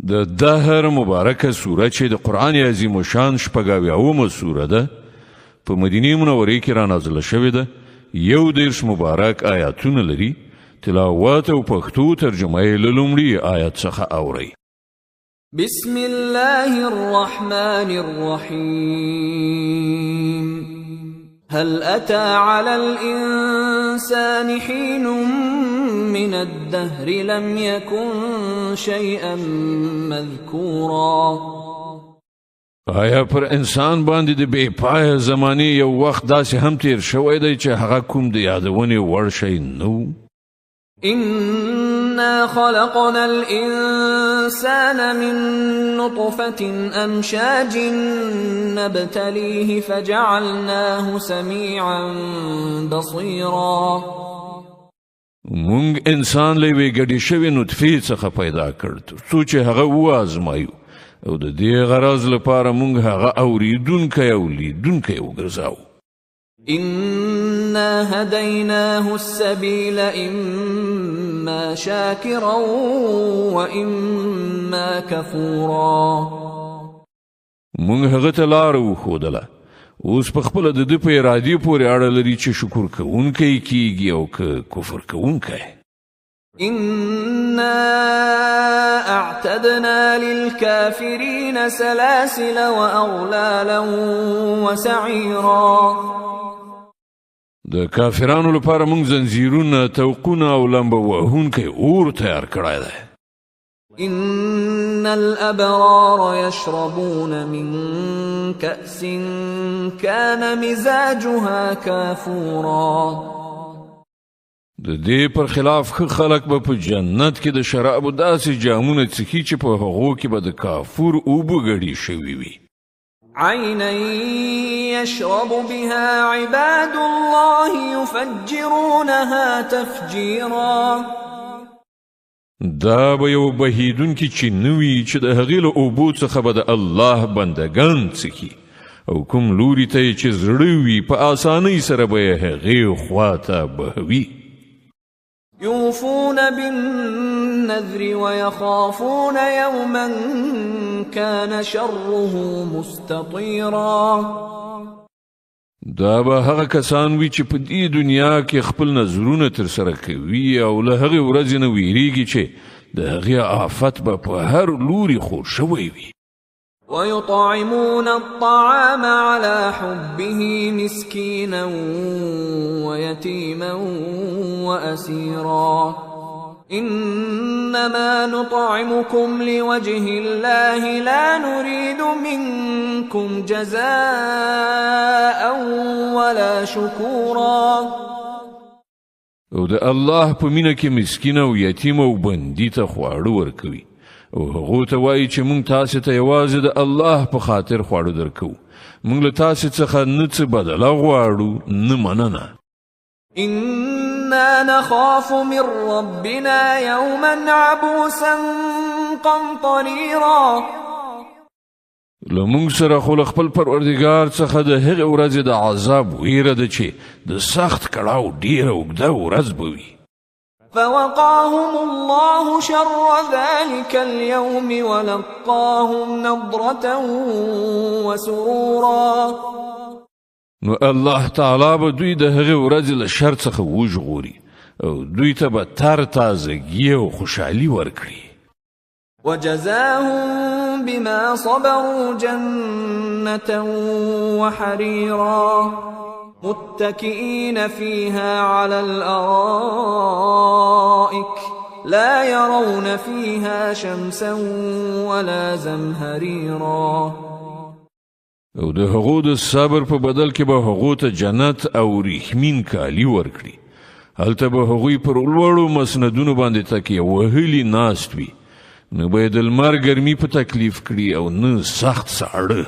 د دهر مبارکه سوره چې د قرآن عظیم شان شپږاویاومه سوره ده په مدینه منوره کې را نازله شوې ده. 11 مبارک آیاتونه لري. تلاوت او پښتو ترجمه یې له لومړي آیت څخه اورئ. بسم الله الرحمن الرحيم هل أتى على الإنسان حين من الدهر لم يكن شيئا مذكورا. آیا پر انسان باندې د بے پایه زمانه یو وخت داسې هم تیر شوی دی چې هغه کوم د یادونې وړ شی نو؟ إنا خلقنا الإنسان من نطفة أمشاج نبتليه فجعلناه سميعا بصيرا. مونږ انسان له وی ګډې شوی نطفه څخه پیدا کړ څو چې هغه وازمایو او د دې غرض لپاره مونږ هغه اوریدونکی او لیدونکی وګرځاو. إنا هديناه السبيل إما شاكرا وإما كفورا. مونږ هغه ته لار وښودله اوس په خپله د ده په ارادې پورې اړه لري چې شکر کوونکی کیږي او که کفر کوونکی. إنا أعتدنا للكافرين سلاسل وأغلالا وسعيرا. د کافرانو لپاره مونږ زنځیرونه توقونه او لمبه وهونکی اور تیار کړی دی. إن الأبرار يشربون من كأس كان مزاجها كافورا. د دې پر خلاف ښه خلک به په جنت کې د شرابو داسې جامونه څښي چې په هغو کې به د کافور اوبه ګډې شوي وي. عينا يشرب بها عباد الله يفجرونها تفجيرا. دا به یو بهیدونکي چې نوي چې د هغې له اوبو څخه به د الله بندګان څښي او کوم لوري ته یې چې زړه وي په آسانۍ سره به یې هغې خوا ته بهوي. يوفون بالنذر ويخافون يوما كان شره مستطيرا. دا به هغه کسان وي چې په دې دنیا کې خپل نظرونه ترسره کوي او له هغې ورځې نه ویریږي چې د هغې آفت به په هر لوري خور شوی وي. ويطعمون الطعام على حبه مسكينا ويتيما وأسيرا. إنما نطعمكم لوجه الله لا نريد منكم جزاء ولا شكورا. او د الله په مینه کې مسکین او یتیم او بندي ته خواړه ورکوي او هغو ته وایي چې مونږ تاسې ته یوازې د الله په خاطر خواړه درکوو. مونږ له تاسې څخه نه څه بدله غواړو نه مننه. إنا نخاف من ربنا يوما عبوسا قمطريرا. له مونږ سره خو له خپل پروردګار څخه د هغې ورځې د عذاب ویره ده چې د سخت کړاو ډیره اوږده ورځ به وي. فوقاهم الله شر ذلك اليوم ولقاهم نضرة وسرورا. نو الله تعالی به دوی د هغې ورځې له شر څخه وژغوري او دوی ته به تر تازګي او خوشحالي ورکړي. وجزاهم بما صبروا جنة وحريرا متكئين فيها على الأرائك لا يرون فيها شمسا ولا زمهريرا. او د هغو د صبر په بدل کې به هغو ته جنت او ریښمین کالي ورکړي. هلته به هغوی پر لوړو مسندونو باندې تکیه وهلي ناست وي. نه به یې د لمر ګرمي په تکلیف کړي او نه سخت ساړه.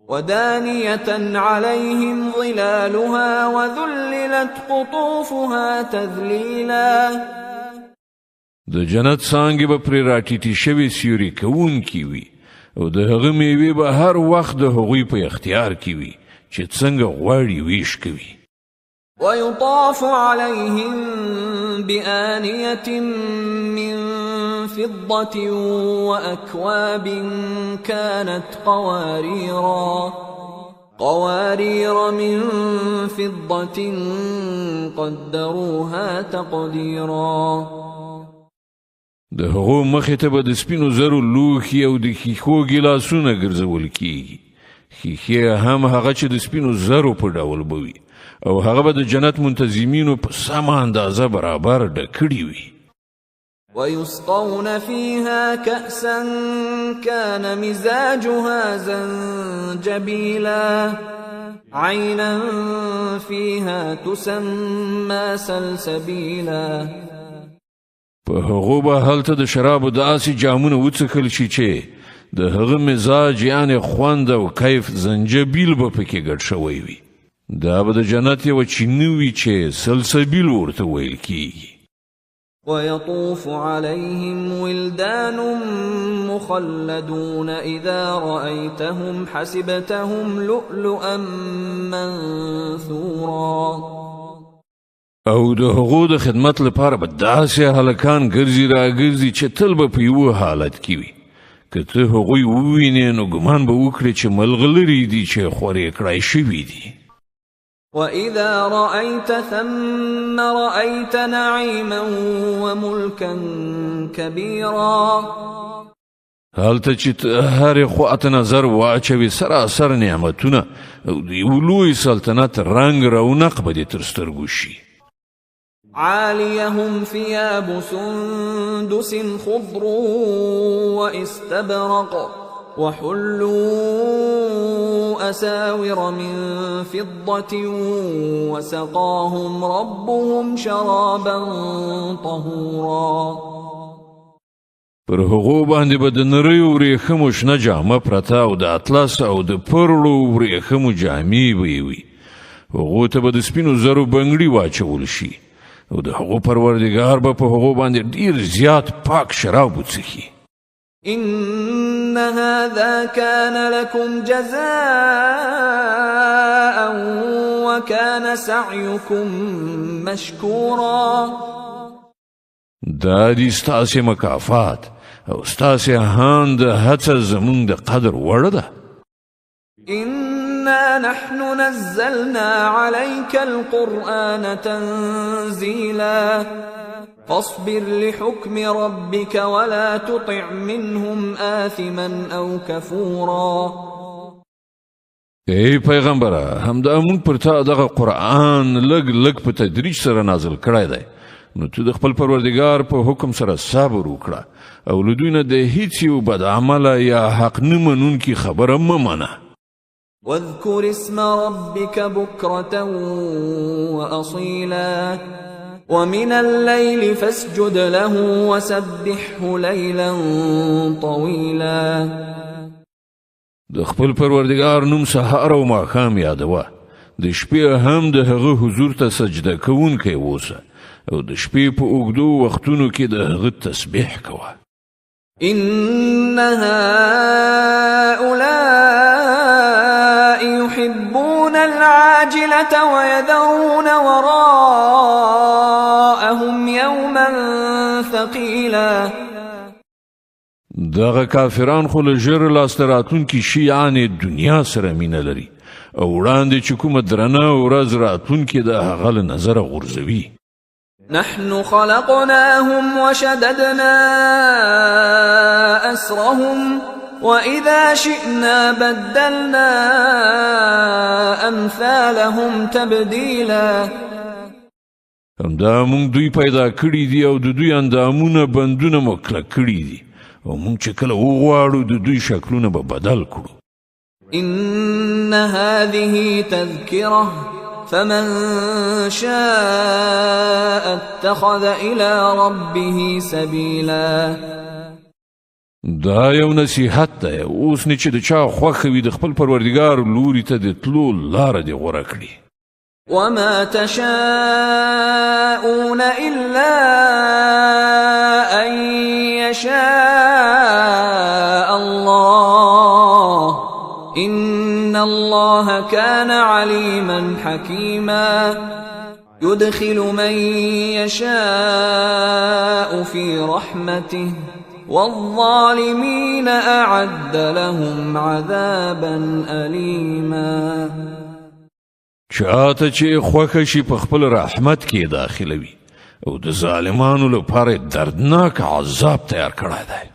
ودانية عليهم ظلالها وذللت قطوفها تذليلا. د جنت څانګې به پرې راټیټې شوې سیوري کوونکي وي او د هغه میوې به هر وخت د هغوی په اختیار کې وي چې څنګه غواړي ویش کوي. ويطاف عليهم بآنية من فضة وأكواب كانت قوارير من فضة قدروها تقديرا. د هغو مخې ته به د سپینو زرو لوښي او د ښیښو ګیلاسونه ګرځول کیږي. ښیښې هم هغه چې د سپینو زرو په ډول به وي او هغه به د جنت منتظمینو په سمه اندازه برابر ډکړي وي. ويسقون فيها كأسا كان مزاجها زنجبيلا عينا فيها تسمى سلسبيلا. په هغو به هلته د شرابو داسې جامونه وڅښل شي چې د هغه مزاج یعنی خوند او کیف زنجبیل به پکې ګډ شوی وي. دا به د جنت یوه چینه وي چې سلسبیل ورته ویل کیږي. ويطوف عليهم ولدان مخلدون إذا رأيتهم حسبتهم لؤلؤا منثورا. او د هغو د خدمت لپاره به داسې هلکان ګرځي راګرځي چې تل به په یوه حالت کې وي. که ته هغوی ووینې نو ګمان به وکړې چې ملغلرې دي چې خورې کړای شوي دي. وَإِذَا رَأَيْتَ ثَمَّ رَأَيْتَ نَعِيمًا وَمُلْكًا كَبِيرًا. هلته چې هرې خواته نظر واچوي سراسر نعمتونه او د یو لوی سلطنت رنګ رونق به دې تر سترګو شي. عاليهم ثياب سندس خضر واستبرق وحلوا أساور من فضة وسقاهم ربهم شرابا طهورا. پر هغو باندې به د نریو ورېښمو شنه جامه پرته او د اطلس او د پرلو ورېښمو جامې به یې وي. هغو ته به د سپینو زرو بنګړي واچول شي او د هغو پروردګار به په هغو باندې ډیر زیات پاک شراب وڅښي. إن هذا كان لكم جزاء وكان سعيكم مشكورا. دا دي ستاسې مکافات او ستاسې هاند هڅه زمونږ د قدر وړ ده. إنا نحن نزلنا عليك القرآن تنزيلا فاصبر لحكم ربك ولا تطع منهم آثما أو كفورا. ای پیغمبره همدا مونږ پر تا دغه قرآن لږ لږ په تدریج سره نازل کړی دی، نو ته د خپل پروردګار په حکم سره صبر وکړه او له دوی نه د هیڅ یو بد عمله یا حق نه منونکي خبره مه منه. واذكر اسم ربك بكرة وأصيلا ومن الليل فاسجد له وسبحه ليلا طويلا. د خپل پروردګار نوم سهار او ماښام یادوه، د شپې هم د هغه حضور ته سجده کوونکی اوسه او د شپې په اوږدو وختونو کې د هغه تسبیح کوه. إن هؤلاء يحبون العاجلة ويذرون وراءهم يوما ثقيلا. دغه کافران خو له ژر لاسته راتلونکي شیانې دنیا سره مینه لري او وړاندې چې کومه درنه ورځ راتلونکې ده هغه له نظره غورځوي. نحن خلقناهم وشددنا أسرهم وإذا شئنا بدلنا أمثالهم تبديلا. همدا مونږ دوی پیدا کړي دي او د دوی اندامونه بندونه مو کلک کړي دي او مونږ چې کله وغواړو د دوی شکلونه به بدل کړو. إن هذه تذكرة فمن شاء اتخذ إلى ربه سبيلا. دا یو نصیحت ده، اوس نه چې د چا خوښه وي د خپل پروردګار لوري ته د تلو لاره دې غوره کړي. وما تشاءون إلا أن يشاء الله إن الله كان عليما حكيما. يدخل من يشاء في رحمته والظالمين أعد لهم عذابا أليما. چاته چې خوښه شي په خپل رحمت کې داخلوي او د ظالمانو لپاره دردناک عذاب تیار کړی دی.